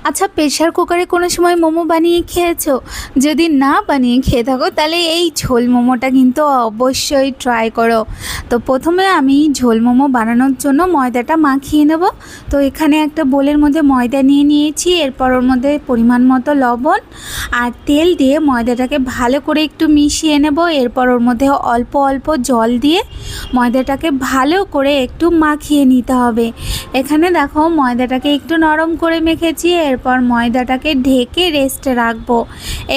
আচ্ছা, প্রেশার কুকারে কোনো সময় মোমো বানিয়ে খেয়েছো? যদি না বানিয়ে খেয়ে থাকো তাহলে এই ঝোল মোমোটা কিন্তু অবশ্যই ট্রাই করো। তো প্রথমে আমি ঝোল মোমো বানানোর জন্য ময়দাটা মাখিয়ে নেব। তো এখানে একটা বোলের মধ্যে ময়দা নিয়ে নিয়েছি, এরপর ওর মধ্যে পরিমাণ মতো লবণ আর তেল দিয়ে ময়দাটাকে ভালো করে একটু মিশিয়ে নেব। এরপর ওর মধ্যে অল্প অল্প জল দিয়ে ময়দাটাকে ভালো করে একটু মাখিয়ে নিতে হবে। এখানে দেখো ময়দাটাকে একটু নরম করে মেখেছি, এরপর ময়দাটাকে ঢেকে রেস্টে রাখবো।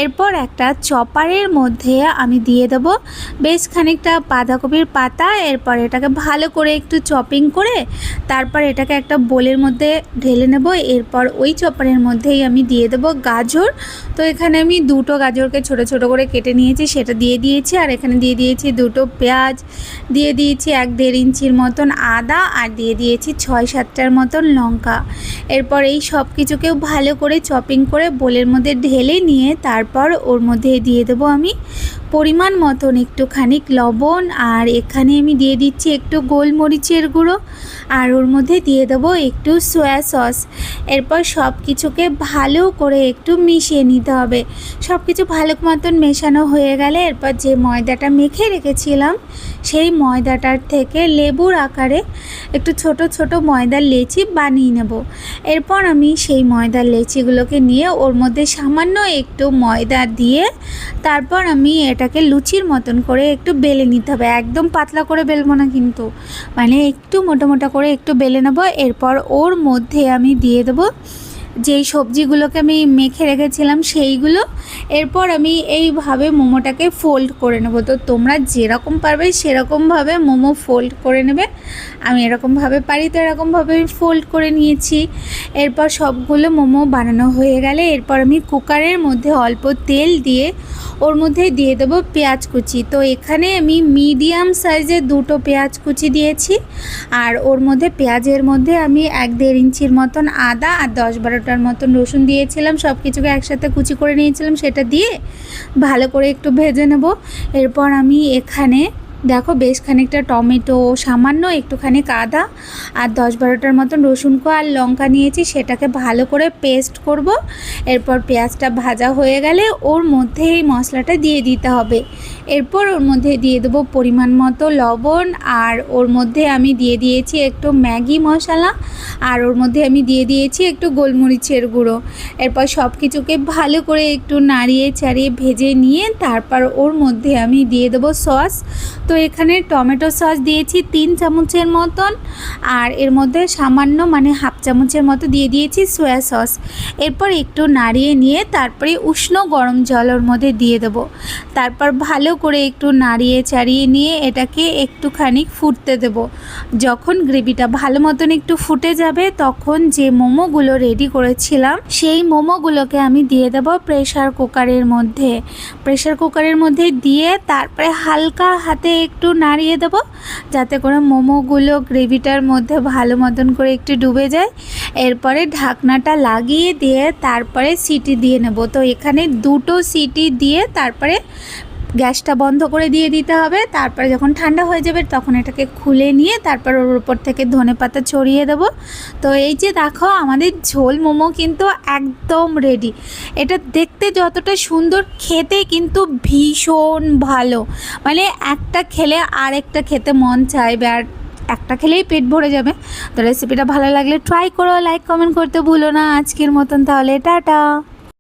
এরপর একটা চপারের মধ্যে আমি দিয়ে দেবো বেশ খানিকটা বাঁধাকপির পাতা। এরপর এটাকে ভালো করে একটু চপিং করে তারপর এটাকে একটা বোলের মধ্যে ঢেলে নেব। এরপর ওই চপারের মধ্যেই আমি দিয়ে দেবো গাজর। তো এখানে আমি দুটো গাজরকে ছোট ছোট করে কেটে নিয়েছি, সেটা দিয়ে দিয়েছি। আর এখানে দিয়ে দিয়েছি দুটো পেঁয়াজ, দিয়ে দিয়েছি 1-1.5 ইঞ্চির মতন আদা, আর দিয়ে দিয়েছি 6-7টার মতন লঙ্কা। এরপর এই সব কিছুকেও ভালো করে চপিং করে বোলের মধ্যে ঢেলে নিয়ে তারপর ওর মধ্যে দিয়ে দেবো আমি পরিমাণ মতন একটুখানি লবণ, আর এখানে আমি দিয়ে দিচ্ছি একটু গোলমরিচের গুঁড়ো, আর ওর মধ্যে দিয়ে দেবো একটু সয়া সস। এরপর সব কিছুকে ভালো করে একটু মিশিয়ে নিতে হবে। সব কিছু ভালো মতন মেশানো হয়ে গেলে এরপর যে ময়দাটা মেখে রেখেছিলাম সেই ময়দাটার থেকে লেবুর আকারে একটু ছোট ছোট ময়দার লেচি বানিয়ে নেব। এরপর আমি সেই ময়দার লেচিগুলোকে নিয়ে ওর মধ্যে সামান্য একটু ময়দা দিয়ে তারপর আমি এটাকে লুচির মতন করে একটু বেলে নিতে হবে। একদম পাতলা করে বেলবো না কিন্তু, মানে একটু মোটা মোটা করে একটু বেলে নেব। এরপর ওর মধ্যে আমি দিয়ে দেবো যেই সবজিগুলোকে আমি মেখে রেখেছিলাম সেইগুলো। এরপর আমি এইভাবে মোমোটাকে ফোল্ড করে নেব। তো তোমরা যেরকম পারবে সেরকমভাবে মোমো ফোল্ড করে নেবে। আমি এরকমভাবে পারি, তো এরকমভাবে ফোল্ড করে নিয়েছি। এরপর সবগুলো মোমো বানানো হয়ে গেলে এরপর আমি কুকারের মধ্যে অল্প তেল দিয়ে ওর মধ্যে দিয়ে দেবো পেঁয়াজ কুচি। তো এখানে আমি মিডিয়াম সাইজের দুটো পেঁয়াজ কুচি দিয়েছি, আর ওর মধ্যে পেঁয়াজের মধ্যে আমি 1-1.5 ইঞ্চির মতন আদা আর 10-12টার মতন রসুন দিয়েছিলাম। সব কিছুকে একসাথে কুচি করে নিয়েছিলাম, সেটা দিয়ে ভালো করে একটু ভেজে নেব। এরপর আমি এখানে দেখো বেশ খানিকটা টমেটো, সামান্য একটুখানি আদা আর 10-12টার মতন রসুন কোয়া আর লঙ্কা নিয়েছি, সেটাকে ভালো করে পেস্ট করব। এরপর পেঁয়াজটা ভাজা হয়ে গেলে ওর মধ্যে এই মশলাটা দিয়ে দিতে হবে। এরপর ওর মধ্যে দিয়ে দেবো পরিমাণ মতো লবণ, আর ওর মধ্যে আমি দিয়ে দিয়েছি একটু ম্যাগি মশলা, আর ওর মধ্যে আমি দিয়ে দিয়েছি একটু গোলমরিচের গুঁড়ো। এরপর সব কিছুকে ভালো করে একটু নাড়িয়ে চাড়িয়ে ভেজে নিয়ে তারপর ওর মধ্যে আমি দিয়ে দেবো সস। তো এখানে টমেটো সস দিয়েছি 3 চামচের মতন, আর এর মধ্যে সামান্য মানে হাফ চামচের মতো দিয়ে দিয়েছি সয়া সস। এরপর একটু নাড়িয়ে নিয়ে তারপরে উষ্ণ গরম জল ওর মধ্যে দিয়ে দেবো। তারপর ভালো করে একটু নাড়িয়ে চাড়িয়ে নিয়ে এটাকে একটুখানি ফুটতে দেব। যখন গ্রেভিটা ভালো মতন একটু ফুটে যাবে তখন যে মোমোগুলো রেডি করেছিলাম সেই মোমোগুলোকে আমি দিয়ে দেবো প্রেশার কুকারের মধ্যে। প্রেশার কুকারের মধ্যে দিয়ে তারপরে হালকা হাতে একটু নাড়িয়ে দেবো যাতে করে মোমোগুলো গ্রেভিটার মধ্যে ভালো মতন করে একটু ডুবে যায়। এরপরে ঢাকনাটা লাগিয়ে দিয়ে তারপরে সিটি দিয়ে নেব। তো এখানে 2টো সিটি দিয়ে তারপরে গ্যাসটা বন্ধ করে দিয়ে দিতে হবে। তারপরে যখন ঠান্ডা হয়ে যাবে তখন এটাকে খুলে নিয়ে তারপর ওর উপর থেকে ধনেপাতা ছড়িয়ে দেব। তো এই যে দেখো আমাদের ঝোল মোমো কিন্তু একদম রেডি। এটা দেখতে যতটা সুন্দর, খেতে কিন্তু ভীষণ ভালো, মানে একটা খেলে আরেকটা খেতে মন চাইবে, আর একটা খেলেই পেট ভরে যাবে। তো রেসিপিটা ভালো লাগলে ট্রাই করো, লাইক কমেন্ট করতে ভুলো না। আজকের মতন তাহলে টাটা।